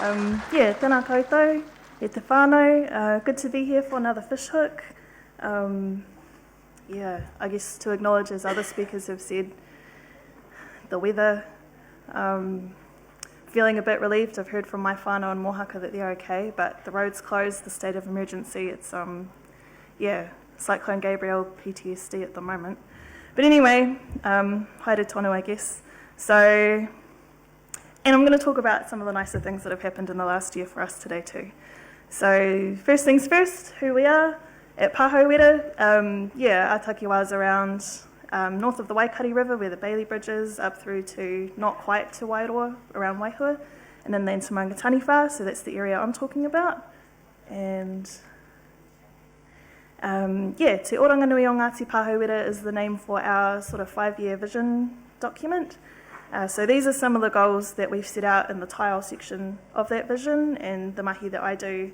Tēnā koutou, e te whānau, good to be here for another fish hook. I guess to acknowledge, as other speakers have said, the weather. Feeling a bit relieved. I've heard from my whānau and Mohaka that they're okay, but the road's closed, the state of emergency, it's, Cyclone Gabrielle PTSD at the moment. But anyway, haere tonu, I guess. So, and I'm going to talk about some of the nicer things that have happened in the last year for us today too. So, first things first, who we are at Pāhauwera. Our takiwa's around north of the Waikari River, where the Bailey Bridge is, up through to not quite to Wairoa, around Waihua, and then to Maungataniwha, so that's the area I'm talking about. And Te Oranganui o Ngāti Pāhauwera is the name for our sort of 5-year vision document. So these are some of the goals that we've set out in the tile section of that vision, and the mahi that I do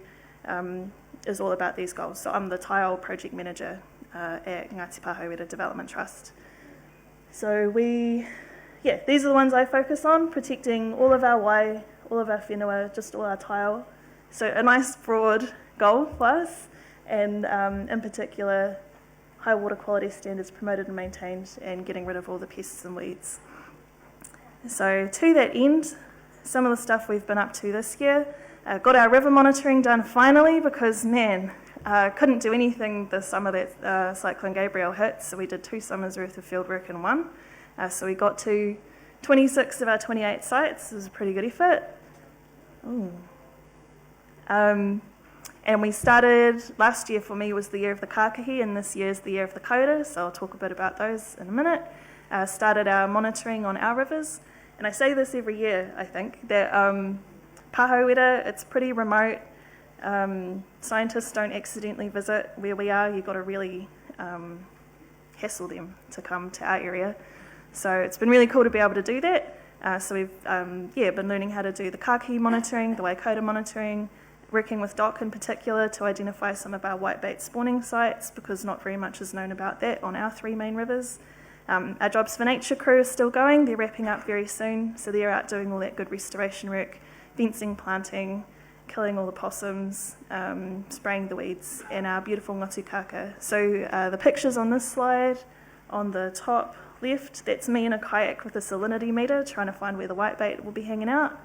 is all about these goals. So I'm the tile project manager at Ngāti Pāhauwera Development Trust. So these are the ones I focus on, protecting all of our wai, all of our whenua, just all our tile. So a nice broad goal for us, and in particular, high water quality standards promoted and maintained, and getting rid of all the pests and weeds. So to that end, some of the stuff we've been up to this year, got our river monitoring done finally, because couldn't do anything this summer that Cyclone Gabrielle hit, so we did 2 summers worth of field work in one. So we got to 26 of our 28 sites. It was a pretty good effort. And we started, last year for me was the year of the kākahi, and this year is the year of the kaura, so I'll talk a bit about those in a minute. Started our monitoring on our rivers, and I say this every year, I think, that Pāhauwera, it's pretty remote. Scientists don't accidentally visit where we are. You've got to really hassle them to come to our area. So it's been really cool to be able to do that. So we've been learning how to do the kākahi monitoring, the waikaota monitoring, working with DOC in particular to identify some of our whitebait spawning sites, because not very much is known about that on our 3 main rivers. Our Jobs for Nature crew is still going. They're wrapping up very soon, so they're out doing all that good restoration work, fencing, planting, killing all the possums, spraying the weeds, and our beautiful ngatu kaka. So the pictures on this slide, on the top left, that's me in a kayak with a salinity meter trying to find where the whitebait will be hanging out.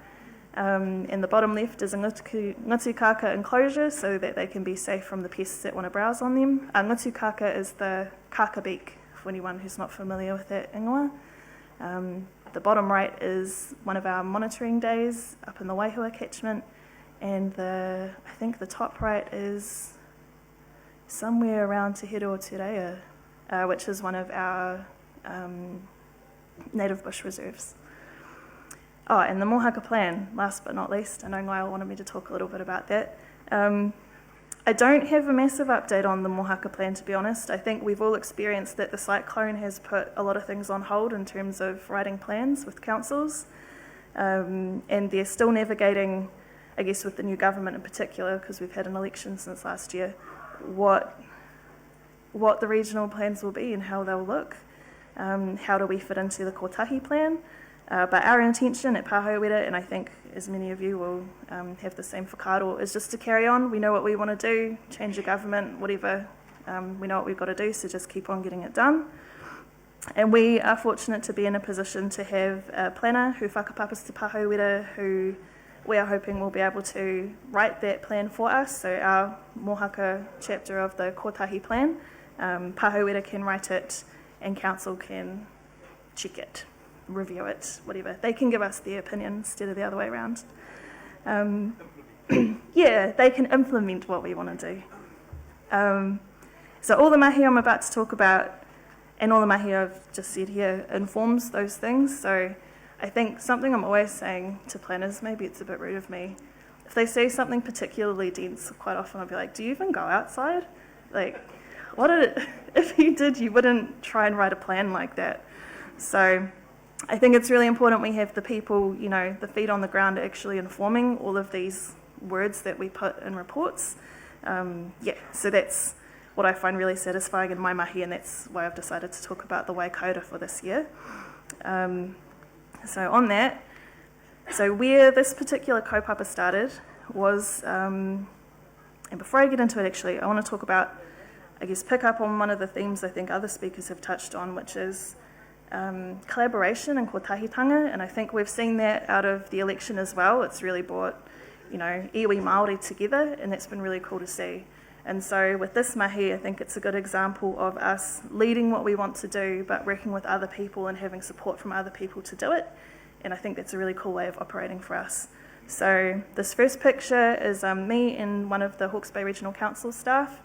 And the bottom left is a ngatu kaka enclosure so that they can be safe from the pests that want to browse on them. Ngatu kaka is the kaka beak, for anyone who's not familiar with that ingoa. The bottom right is one of our monitoring days up in the Waihua catchment, and I think the top right is somewhere around Te Here o Te Rea, which is one of our native bush reserves. Oh, and the Mohaka plan, last but not least. I know Ngaio wanted me to talk a little bit about that. I don't have a massive update on the Mohaka plan, to be honest. I think we've all experienced that the cyclone has put a lot of things on hold in terms of writing plans with councils, and they're still navigating, I guess with the new government in particular, because we've had an election since last year, what the regional plans will be and how they'll look. How do we fit into the Kotahi plan? But our intention at Pāhauwera, and I think as many of you will have the same whakaaro, is just to carry on. We know what we want to do, change the government, whatever. We know what we've got to do, so just keep on getting it done. And we are fortunate to be in a position to have a planner who whakapapas te Pāhauwera, who we are hoping will be able to write that plan for us. So our Mohaka chapter of the Kotahi plan, Pāhauwera can write it and council can check it, review it, whatever. They can give us their opinion instead of the other way around. They can implement what we want to do. So all the mahi I'm about to talk about and all the mahi I've just said here informs those things. So I think something I'm always saying to planners, maybe it's a bit rude of me, if they say something particularly dense, quite often I'll be like, do you even go outside? Like, if you did, you wouldn't try and write a plan like that. So I think it's really important we have the people, the feet on the ground actually informing all of these words that we put in reports. So that's what I find really satisfying in my mahi, and that's why I've decided to talk about the waikaota for this year. So on that, So where this particular kaupapa started was, and before I get into it actually, I want to talk about, I guess, pick up on one of the themes I think other speakers have touched on, which is collaboration and kotahitanga, and I think we've seen that out of the election as well. It's really brought, iwi Māori together, and that's been really cool to see. And so with this mahi, I think it's a good example of us leading what we want to do, but working with other people and having support from other people to do it. And I think that's a really cool way of operating for us. So this first picture is me and one of the Hawke's Bay Regional Council staff.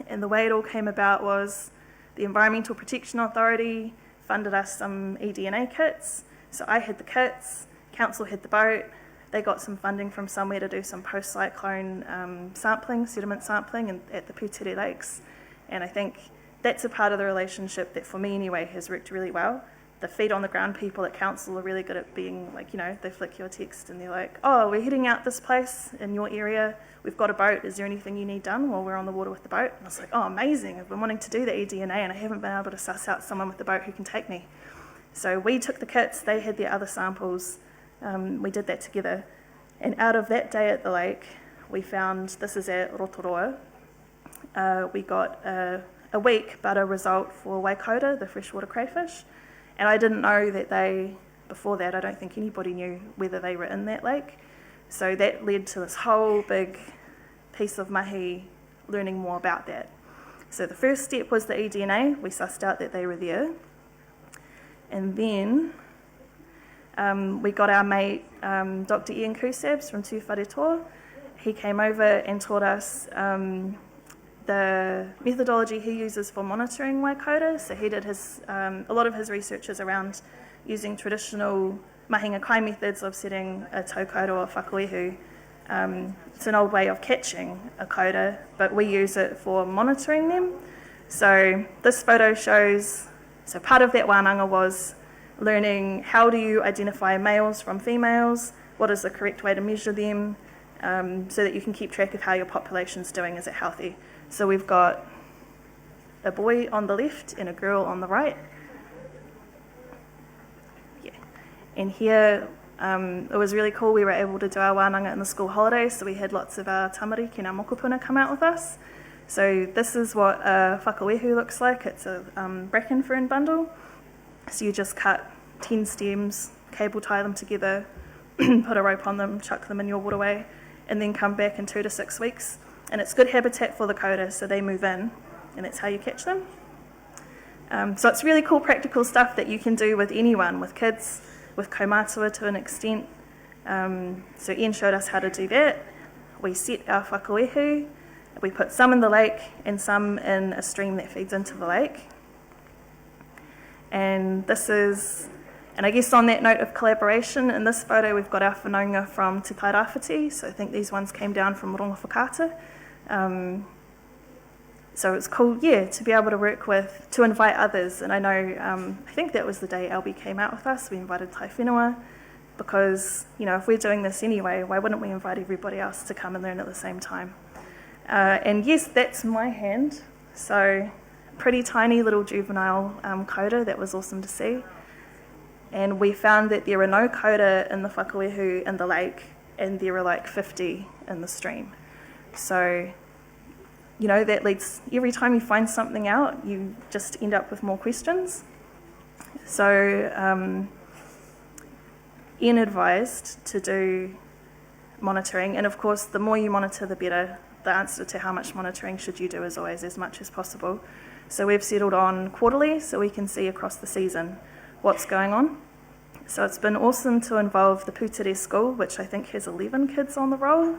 And the way it all came about was the Environmental Protection Authority funded us some eDNA kits. So I had the kits, council had the boat, they got some funding from somewhere to do some post-cyclone sampling, sediment sampling at the Putere Lakes. And I think that's a part of the relationship that, for me anyway, has worked really well. The feet on the ground people at council are really good at being like, they flick your text and they're like, oh, we're heading out this place in your area, we've got a boat, is there anything you need done while we're on the water with the boat? And I was like, oh, amazing, I've been wanting to do the eDNA and I haven't been able to suss out someone with the boat who can take me. So we took the kits, they had their other samples, we did that together. And out of that day at the lake, we found, this is at Rotoroa, we got a weak butter result for waikota, the freshwater crayfish. And I didn't know that before that, I don't think anybody knew whether they were in that lake. So that led to this whole big piece of mahi learning more about that. So the first step was the eDNA. We sussed out that they were there. And then we got our mate, Dr. Ian Kusabs from Tū Wharetoa. He came over and taught us the methodology he uses for monitoring waikota. So he did a lot of his research is around using traditional mahinga kai methods of setting a taukaura or whakawehu. It's an old way of catching a kouta, but we use it for monitoring them. So this photo shows, so part of that wānanga was learning how do you identify males from females, what is the correct way to measure them, so that you can keep track of how your population's doing, is it healthy. So we've got a boy on the left and a girl on the right. Yeah. And here, it was really cool. We were able to do our wānanga in the school holidays, so we had lots of our tamariki and our mokopuna come out with us. So this is what a whakawehu looks like. It's a bracken fern bundle. So you just cut 10 stems, cable tie them together, put a rope on them, chuck them in your waterway, and then come back in 2 to 6 weeks. And it's good habitat for the kouta, so they move in, and that's how you catch them. So it's really cool practical stuff that you can do with anyone, with kids, with kaumātua to an extent. So Ian showed us how to do that. We set our whakawehu, we put some in the lake and some in a stream that feeds into the lake. And this is, and I guess on that note of collaboration, in this photo we've got our whanaunga from Te Tairāwhiti, so I think these ones came down from Rongowhakata. So it's cool, to be able to work with, to invite others. And I know, I think that was the day LB came out with us, we invited Tai Whenua, because, if we're doing this anyway, why wouldn't we invite everybody else to come and learn at the same time? And yes, that's my hand. So pretty tiny little juvenile kouta, that was awesome to see. And we found that there are no kouta in the whakawehu in the lake, and there are like 50 in the stream. So, that leads, every time you find something out, you just end up with more questions. So, Ian advised to do monitoring, and of course, the more you monitor, the better. The answer to how much monitoring should you do is always as much as possible. So we've settled on quarterly, so we can see across the season what's going on. So it's been awesome to involve the Putere school, which I think has 11 kids on the roll,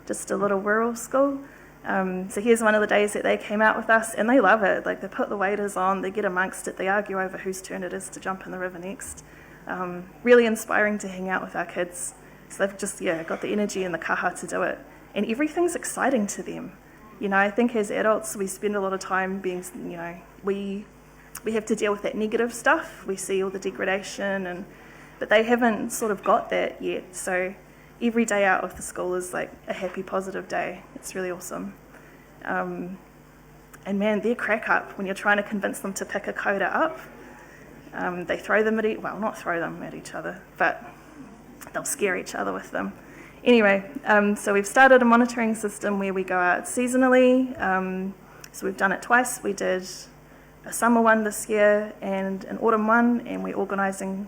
just a little rural school. So here's one of the days that they came out with us, and they love it. Like, they put the waders on, they get amongst it, they argue over whose turn it is to jump in the river next. Really inspiring to hang out with our kids. So they've just, got the energy and the kaha to do it. And everything's exciting to them. I think as adults, we spend a lot of time being, we have to deal with that negative stuff. We see all the degradation, but they haven't sort of got that yet. So every day out of the school is like a happy, positive day. It's really awesome. And man, they're crack up when you're trying to convince them to pick a kouta up. They throw them at not throw them at each other, but they'll scare each other with them. Anyway, so we've started a monitoring system where we go out seasonally. So we've done it twice. We did a summer one this year and an autumn one, and we're organising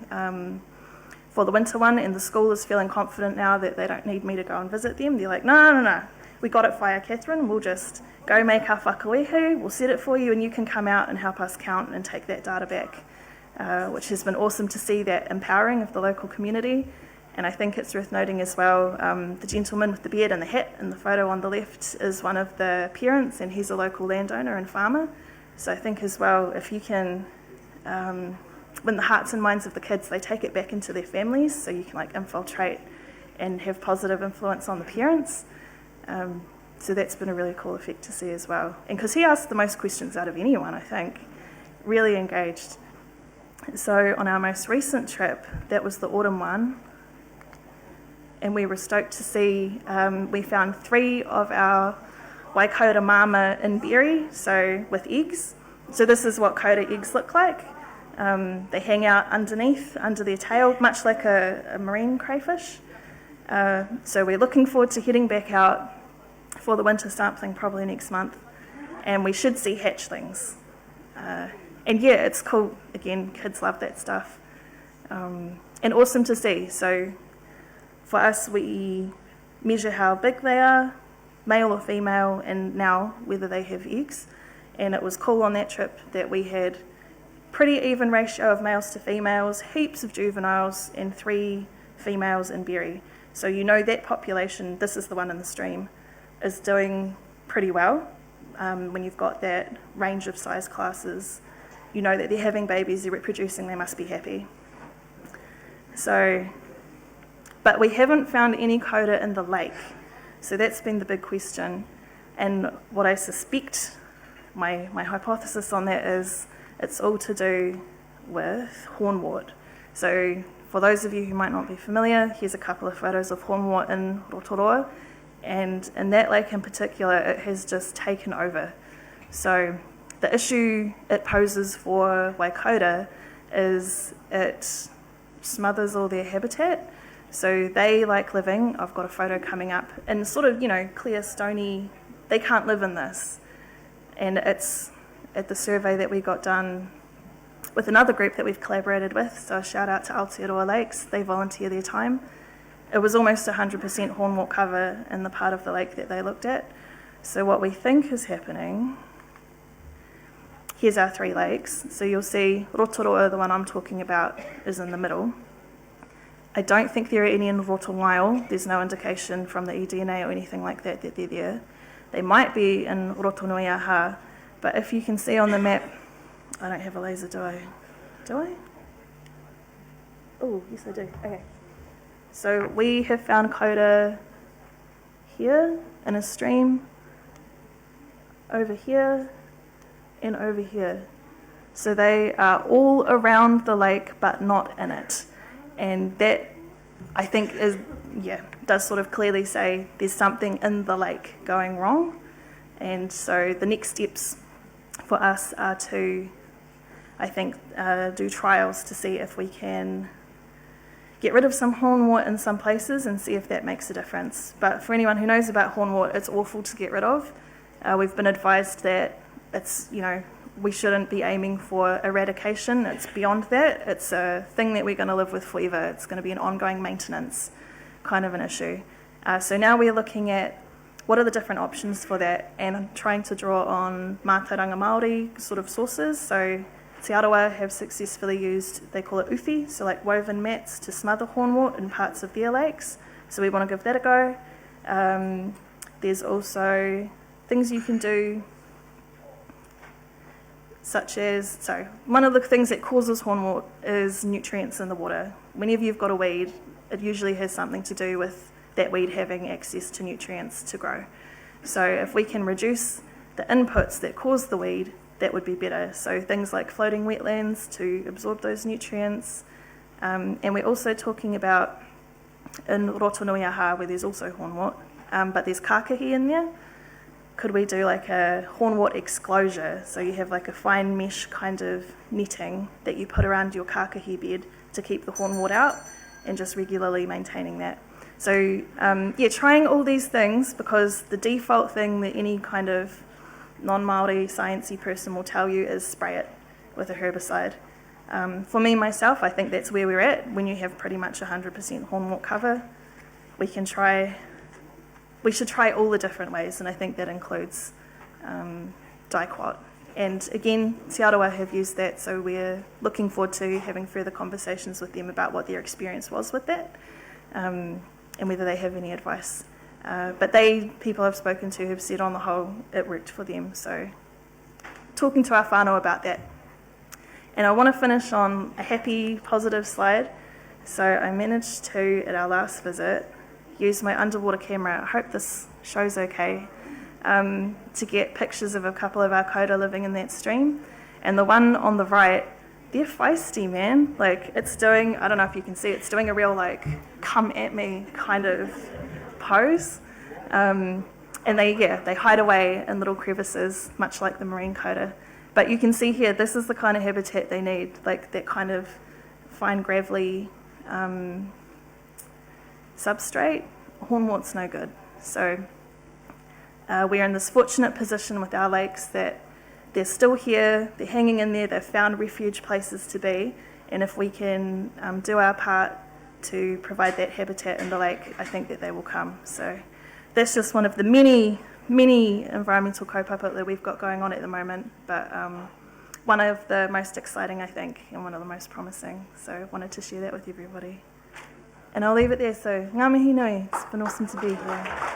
for the winter one, and the school is feeling confident now that they don't need me to go and visit them. They're like, no, we got it via Katherine, we'll just go make our whakawehu, we'll set it for you, and you can come out and help us count and take that data back, which has been awesome to see that empowering of the local community. And I think it's worth noting as well, the gentleman with the beard and the hat in the photo on the left is one of the parents, and he's a local landowner and farmer. So I think as well, if you can win the hearts and minds of the kids, they take it back into their families, so you can like infiltrate and have positive influence on the parents. So that's been a really cool effect to see as well. And because he asked the most questions out of anyone, I think, really engaged. So on our most recent trip, that was the autumn one, and we were stoked to see, we found 3 of our Waikato mama in berry, so with eggs. So this is what Kaura eggs look like. They hang out underneath, under their tail, much like a marine crayfish. So we're looking forward to heading back out for the winter sampling probably next month, and we should see hatchlings. And yeah, it's cool. Again, kids love that stuff. And awesome to see. So for us, we measure how big they are, male or female, and now whether they have eggs. And it was cool on that trip that we had pretty even ratio of males to females, heaps of juveniles, and 3 females in berry. So you know that population, this is the one in the stream, is doing pretty well. When you've got that range of size classes, you know that they're having babies, they're reproducing, they must be happy. So, but we haven't found any coda in the lake. So that's been the big question. And what I suspect, my hypothesis on that is, it's all to do with hornwort. So for those of you who might not be familiar, here's a couple of photos of hornwort in Rotorua. And in that lake in particular, it has just taken over. So the issue it poses for Waikato is it smothers all their habitat. So they like living, I've got a photo coming up, in sort of, clear, stony, they can't live in this. And it's at the survey that we got done with another group that we've collaborated with, so a shout out to Aotearoa Lakes, they volunteer their time. It was almost 100% hornwort cover in the part of the lake that they looked at. So what we think is happening, here's our 3 lakes. So you'll see Rotorua, the one I'm talking about, is in the middle. I don't think there are any in Rotowaio. There's no indication from the eDNA or anything like that that they're there. They might be in Rotonui Aha, but if you can see on the map, I don't have a laser, do I? Do I? Oh, yes I do. Okay. So we have found coda here in a stream, over here, and over here. So they are all around the lake, but not in it. And that, I think, does sort of clearly say there's something in the lake going wrong. And so the next steps for us are to, I think, do trials to see if we can get rid of some hornwort in some places and see if that makes a difference. But for anyone who knows about hornwort, it's awful to get rid of. We've been advised that it's, we shouldn't be aiming for eradication. It's beyond that. It's a thing that we're going to live with forever. It's going to be an ongoing maintenance kind of an issue. So now we're looking at what are the different options for that, and I'm trying to draw on mātauranga Māori sort of sources. So Te Arawa have successfully used, they call it uwhi, so like woven mats to smother hornwort in parts of their lakes. So we want to give that a go. There's also things you can do, such as, so one of the things that causes hornwort is nutrients in the water. Whenever you've got a weed, it usually has something to do with that weed having access to nutrients to grow. So if we can reduce the inputs that cause the weed, that would be better. So things like floating wetlands to absorb those nutrients. And we're also talking about, in Rotonui Aha, where there's also hornwort, but there's kākahi in there. Could we do like a hornwort exclosure? So you have like a fine mesh kind of netting that you put around your kākahi bed to keep the hornwort out. and just regularly maintaining that. So trying all these things, because the default thing that any kind of non-Māori sciencey person will tell you is spray it with a herbicide. For me, myself, I think that's where we're at. When you have pretty much 100% hornwort cover, we should try all the different ways, and I think that includes dicot. And again, Te Arawa have used that, so we're looking forward to having further conversations with them about what their experience was with that, and whether they have any advice. But people I've spoken to have said on the whole it worked for them, so talking to our whānau about that. And I want to finish on a happy, positive slide. So I managed to, at our last visit, use my underwater camera, I hope this shows okay, to get pictures of a couple of our koura living in that stream. And the one on the right, they're feisty, man. Like, it's doing, I don't know if you can see, it's doing a real, like, come at me kind of pose. And they hide away in little crevices, much like the marine koura. But you can see here, this is the kind of habitat they need, like that kind of fine gravelly substrate. Hornwort's no good. So we're in this fortunate position with our lakes that they're still here, they're hanging in there, they've found refuge places to be, and if we can do our part to provide that habitat in the lake, I think that they will come. So that's just one of the many environmental kaupapa that we've got going on at the moment, but one of the most exciting, I think, and one of the most promising. So I wanted to share that with everybody. And I'll leave it there. So ngā mihi nui, it's been awesome to be here.